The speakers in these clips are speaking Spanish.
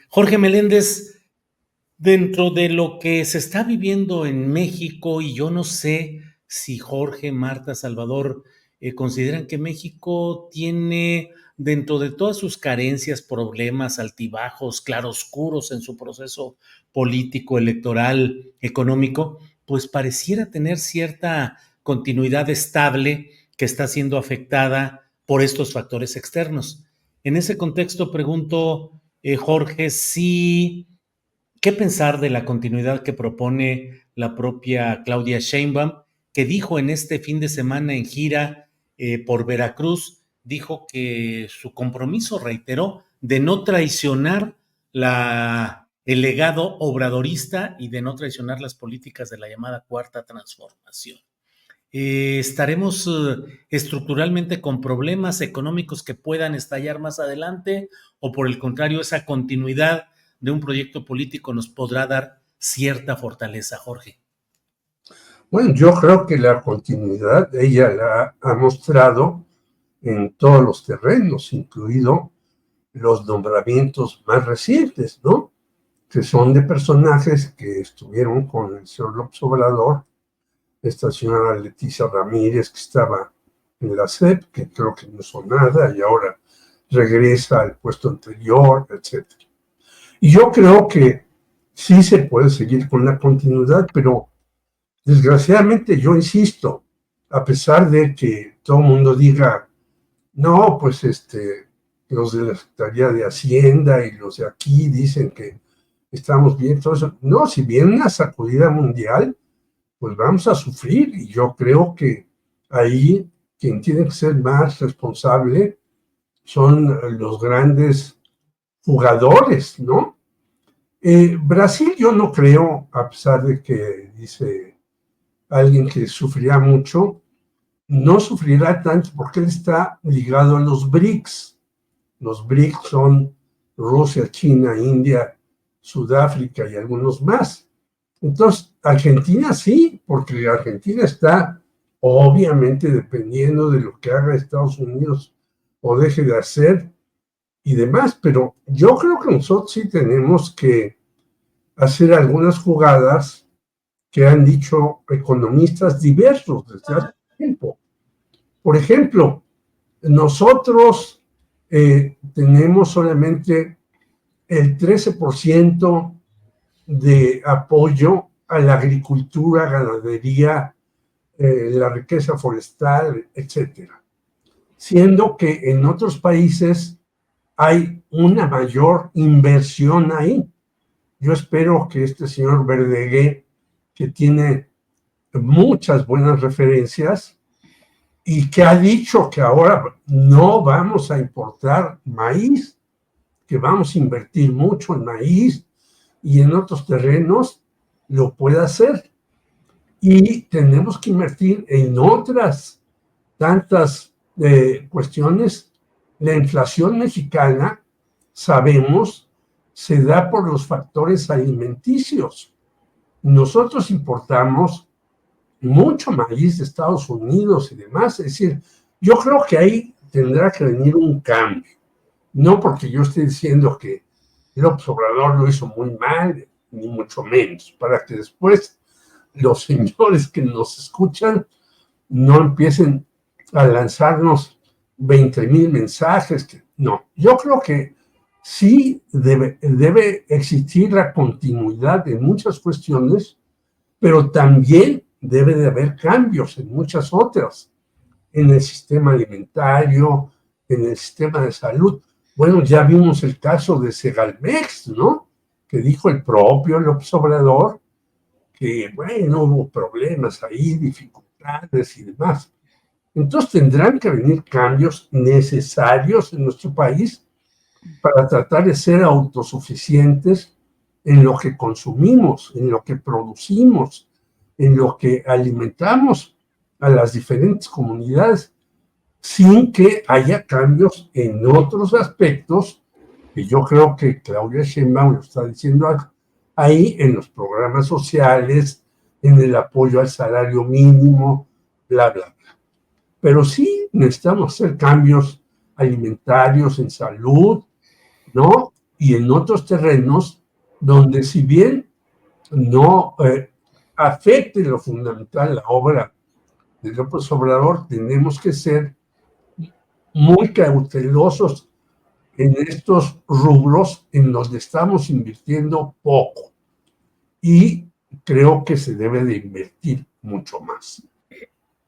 Jorge Meléndez, dentro de lo que se está viviendo en México, y yo no sé si Jorge, Marta, Salvador consideran que México tiene, dentro de todas sus carencias, problemas, altibajos, claroscuros en su proceso político, electoral, económico, pues pareciera tener cierta continuidad estable que está siendo afectada por estos factores externos. En ese contexto, pregunto, Jorge, si ¿qué pensar de la continuidad que propone la propia Claudia Sheinbaum, que dijo en este fin de semana en gira por Veracruz, dijo que su compromiso, reiteró, de no traicionar el legado obradorista y de no traicionar las políticas de la llamada Cuarta Transformación? ¿Estaremos estructuralmente con problemas económicos que puedan estallar más adelante o por el contrario esa continuidad de un proyecto político nos podrá dar cierta fortaleza, Jorge? Bueno, yo creo que la continuidad ella la ha mostrado en todos los terrenos, incluido los nombramientos más recientes, ¿no? Que son de personajes que estuvieron con el señor López Obrador, esta señora Leticia Ramírez, que estaba en la SEP, que creo que no hizo nada y ahora regresa al puesto anterior, etc. Y yo creo que sí se puede seguir con la continuidad, pero desgraciadamente yo insisto, a pesar de que todo el mundo diga, no, pues los de la Secretaría de Hacienda y los de aquí dicen que estamos bien, todo eso. No, si viene una sacudida mundial, pues vamos a sufrir y yo creo que ahí quien tiene que ser más responsable son los grandes jugadores, ¿no? Brasil yo no creo, a pesar de que dice alguien que sufrirá mucho, no sufrirá tanto porque él está ligado a los BRICS. Los BRICS son Rusia, China, India, Sudáfrica y algunos más. Entonces, Argentina sí, porque Argentina está obviamente dependiendo de lo que haga Estados Unidos o deje de hacer y demás, pero yo creo que nosotros sí tenemos que hacer algunas jugadas que han dicho economistas diversos desde hace tiempo. Por ejemplo, nosotros tenemos solamente el 13% de apoyo a la agricultura, ganadería, la riqueza forestal, etcétera. Siendo que en otros países hay una mayor inversión ahí. Yo espero que este señor Verdeguer, que tiene muchas buenas referencias y que ha dicho que ahora no vamos a importar maíz, que vamos a invertir mucho en maíz y en otros terrenos, lo pueda hacer. Y tenemos que invertir en otras tantas cuestiones. La inflación mexicana, sabemos, se da por los factores alimenticios. Nosotros importamos mucho maíz de Estados Unidos y demás. Es decir, yo creo que ahí tendrá que venir un cambio. No porque yo esté diciendo que López Obrador lo hizo muy mal, ni mucho menos, para que después los señores que nos escuchan no empiecen a lanzarnos 20,000 mensajes. No, yo creo que sí debe existir la continuidad en muchas cuestiones, pero también debe de haber cambios en muchas otras, en el sistema alimentario, en el sistema de salud. Bueno, ya vimos el caso de Segalmex, ¿no? Que dijo el propio López Obrador que, bueno, hubo problemas ahí, dificultades y demás. Entonces tendrán que venir cambios necesarios en nuestro país para tratar de ser autosuficientes en lo que consumimos, en lo que producimos, en lo que alimentamos a las diferentes comunidades, sin que haya cambios en otros aspectos, que yo creo que Claudia Sheinbaum lo está diciendo ahí, en los programas sociales, en el apoyo al salario mínimo, bla, bla, bla. Pero sí necesitamos hacer cambios alimentarios, en salud, ¿no? y en otros terrenos donde, si bien no afecte lo fundamental la obra de López Obrador, tenemos que ser muy cautelosos en estos rubros en donde estamos invirtiendo poco, y creo que se debe de invertir mucho más.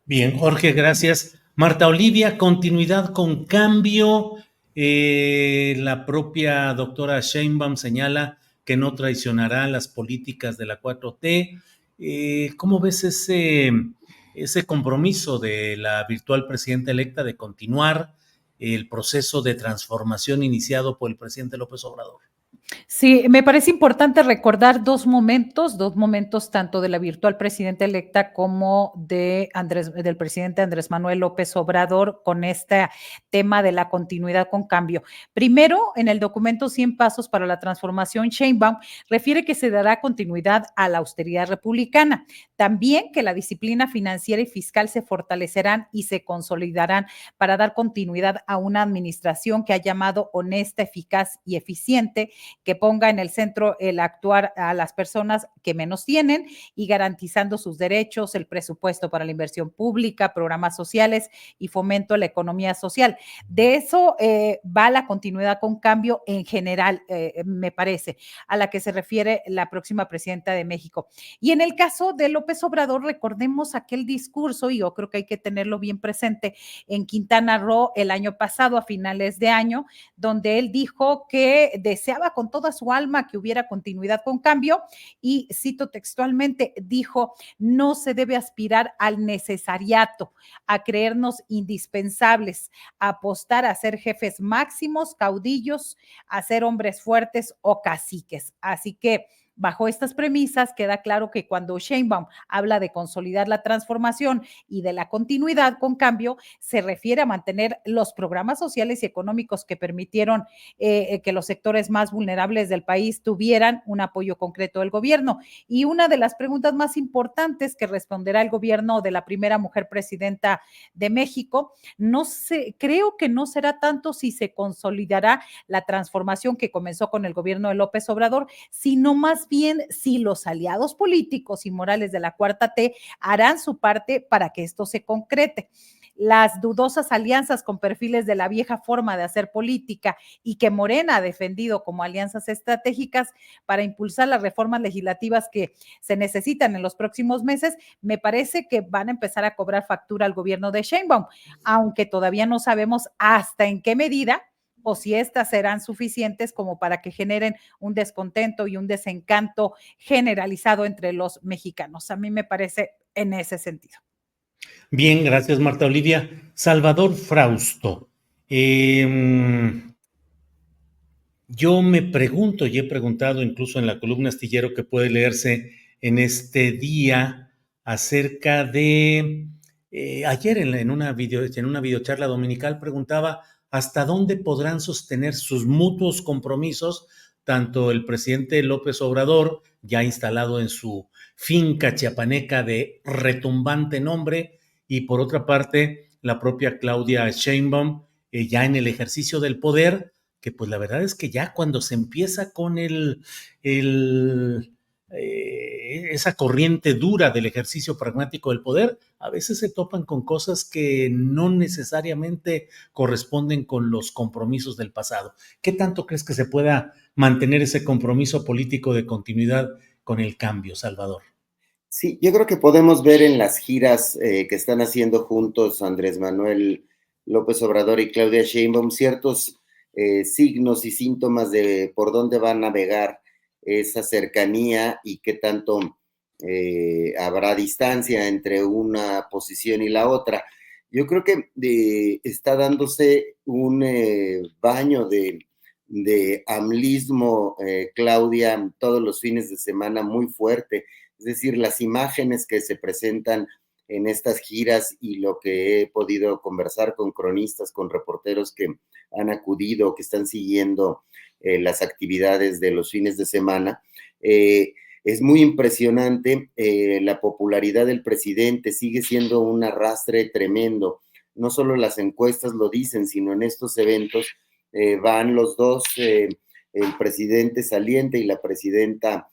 Bien, Jorge, gracias. Marta Olivia, continuidad con cambio. La propia doctora Sheinbaum señala que no traicionará las políticas de la 4T. ¿Cómo ves ese compromiso de la virtual presidenta electa de continuar el proceso de transformación iniciado por el presidente López Obrador? Sí, me parece importante recordar dos momentos tanto de la virtual presidenta electa como del presidente Andrés Manuel López Obrador con este tema de la continuidad con cambio. Primero, en el documento 100 Pasos para la Transformación, Sheinbaum refiere que se dará continuidad a la austeridad republicana. También que la disciplina financiera y fiscal se fortalecerán y se consolidarán para dar continuidad a una administración que ha llamado honesta, eficaz y eficiente, que ponga en el centro el actuar a las personas que menos tienen y garantizando sus derechos, el presupuesto para la inversión pública, programas sociales y fomento a la economía social. De eso va la continuidad con cambio en general, me parece, a la que se refiere la próxima presidenta de México. Y en el caso de López Obrador, recordemos aquel discurso, y yo creo que hay que tenerlo bien presente, en Quintana Roo el año pasado, a finales de año, donde él dijo que deseaba con toda su alma que hubiera continuidad con cambio, y cito textualmente, dijo: no se debe aspirar al necesariato, a creernos indispensables, a apostar a ser jefes máximos, caudillos, a ser hombres fuertes o caciques. Así que bajo estas premisas, queda claro que cuando Sheinbaum habla de consolidar la transformación y de la continuidad con cambio, se refiere a mantener los programas sociales y económicos que permitieron que los sectores más vulnerables del país tuvieran un apoyo concreto del gobierno. Y una de las preguntas más importantes que responderá el gobierno de la primera mujer presidenta de México, no sé, creo que no será tanto si se consolidará la transformación que comenzó con el gobierno de López Obrador, sino más bien si los aliados políticos y morales de la Cuarta T harán su parte para que esto se concrete. Las dudosas alianzas con perfiles de la vieja forma de hacer política y que Morena ha defendido como alianzas estratégicas para impulsar las reformas legislativas que se necesitan en los próximos meses, me parece que van a empezar a cobrar factura al gobierno de Sheinbaum, aunque todavía no sabemos hasta en qué medida o si estas serán suficientes como para que generen un descontento y un desencanto generalizado entre los mexicanos. A mí me parece en ese sentido. Bien, gracias Marta Olivia. Salvador Frausto. Yo me pregunto, y he preguntado incluso en la columna astillero que puede leerse en este día acerca de, ayer en una videocharla dominical preguntaba hasta dónde podrán sostener sus mutuos compromisos, tanto el presidente López Obrador, ya instalado en su finca chiapaneca de retumbante nombre, y por otra parte la propia Claudia Sheinbaum, ya en el ejercicio del poder, que pues la verdad es que ya cuando se empieza con esa corriente dura del ejercicio pragmático del poder, a veces se topan con cosas que no necesariamente corresponden con los compromisos del pasado. ¿Qué tanto crees que se pueda mantener ese compromiso político de continuidad con el cambio, Salvador? Sí, yo creo que podemos ver en las giras que están haciendo juntos Andrés Manuel López Obrador y Claudia Sheinbaum ciertos signos y síntomas de por dónde va a navegar esa cercanía y qué tanto habrá distancia entre una posición y la otra. Yo creo que está dándose un baño de amlismo, Claudia, todos los fines de semana muy fuerte. Es decir, las imágenes que se presentan en estas giras y lo que he podido conversar con cronistas, con reporteros que han acudido, que están siguiendo las actividades de los fines de semana, es muy impresionante. La popularidad del presidente sigue siendo un arrastre tremendo. No solo las encuestas lo dicen, sino en estos eventos van los dos el presidente saliente y la presidenta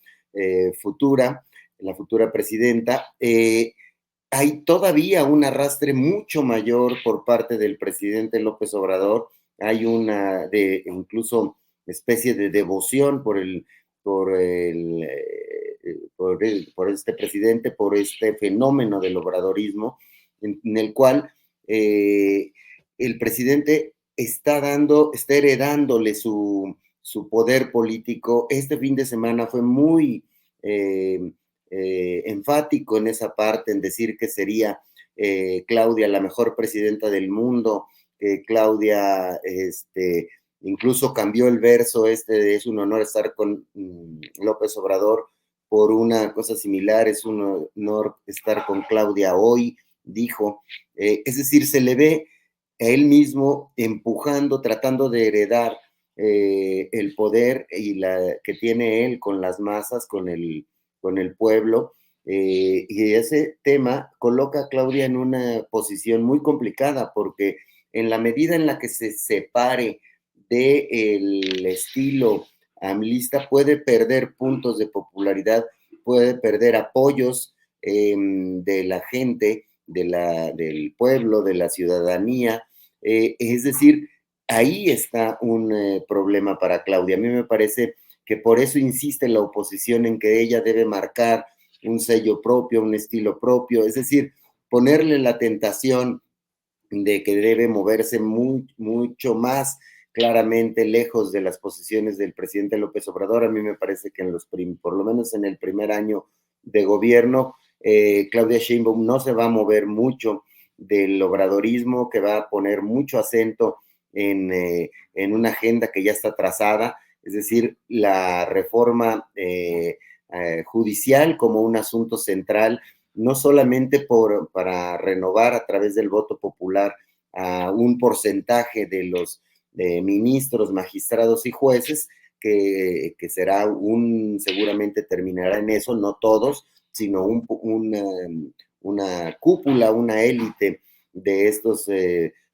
futura, la futura presidenta, hay todavía un arrastre mucho mayor por parte del presidente López Obrador. Hay una incluso especie de devoción por este presidente, por este fenómeno del obradorismo, en el cual el presidente está heredándole su poder político. Este fin de semana fue muy enfático en esa parte, en decir que sería Claudia la mejor presidenta del mundo, que Claudia incluso cambió el verso de es un honor estar con López Obrador por una cosa similar, es un honor estar con Claudia hoy, dijo. Es decir, se le ve a él mismo empujando, tratando de heredar el poder que tiene él con las masas, con el pueblo, y ese tema coloca a Claudia en una posición muy complicada, porque en la medida en la que se separe del estilo amlista, puede perder puntos de popularidad, puede perder apoyos de la gente, del pueblo, de la ciudadanía. Es decir, ahí está un problema para Claudia. A mí me parece que por eso insiste la oposición en que ella debe marcar un sello propio, un estilo propio, es decir, ponerle la tentación de que debe moverse mucho más claramente lejos de las posiciones del presidente López Obrador. A mí me parece que por lo menos en el primer año de gobierno, Claudia Sheinbaum no se va a mover mucho del obradorismo, que va a poner mucho acento en una agenda que ya está trazada, es decir, la reforma judicial como un asunto central, no solamente para renovar a través del voto popular a un porcentaje de los ministros, magistrados y jueces, que será seguramente terminará en eso, no todos, sino una cúpula, una élite de estos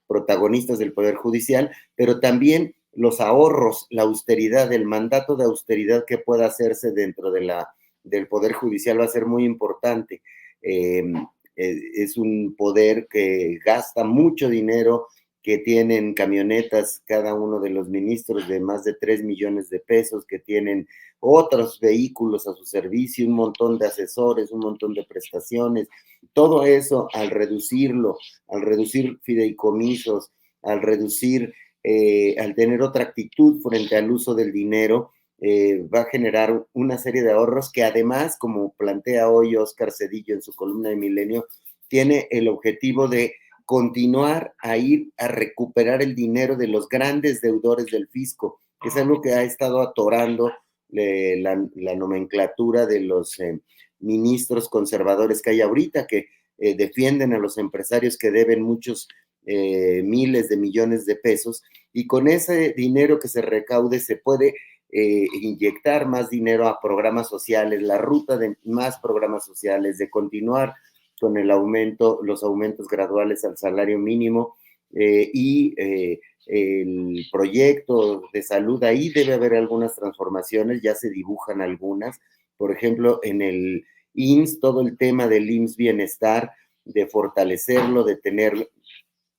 protagonistas del Poder Judicial, pero también los ahorros, la austeridad, el mandato de austeridad que pueda hacerse dentro del Poder Judicial va a ser muy importante. Es un poder que gasta mucho dinero, que tienen camionetas cada uno de los ministros de más de 3 millones de pesos, que tienen otros vehículos a su servicio, un montón de asesores, un montón de prestaciones. Todo eso, al reducir fideicomisos, al tener otra actitud frente al uso del dinero, va a generar una serie de ahorros que además, como plantea hoy Óscar Cedillo en su columna de Milenio, tiene el objetivo de continuar a ir a recuperar el dinero de los grandes deudores del fisco, que es algo que ha estado atorando la nomenclatura de los ministros conservadores que hay ahorita, que defienden a los empresarios que deben muchos miles de millones de pesos, y con ese dinero que se recaude se puede inyectar más dinero a programas sociales, la ruta de más programas sociales, de continuar con los aumentos graduales al salario mínimo y el proyecto de salud. Ahí debe haber algunas transformaciones, ya se dibujan algunas, por ejemplo, en el IMSS, todo el tema del IMSS Bienestar, de fortalecerlo, de tener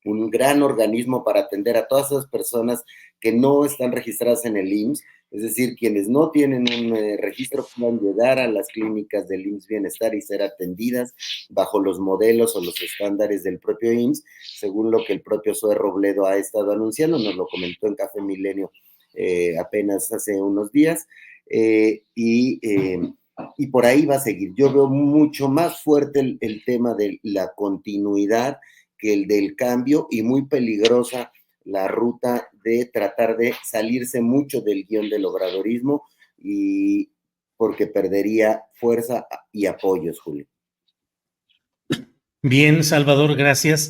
un gran organismo para atender a todas esas personas que no están registradas en el IMSS, es decir, quienes no tienen un registro puedan llegar a las clínicas del IMSS Bienestar y ser atendidas bajo los modelos o los estándares del propio IMSS, según lo que el propio Zoe Robledo ha estado anunciando, nos lo comentó en Café Milenio apenas hace unos días, y por ahí va a seguir. Yo veo mucho más fuerte el tema de la continuidad que el del cambio, y muy peligrosa la ruta de tratar de salirse mucho del guión del obradorismo, y porque perdería fuerza y apoyos, Julio. Bien, Salvador, gracias.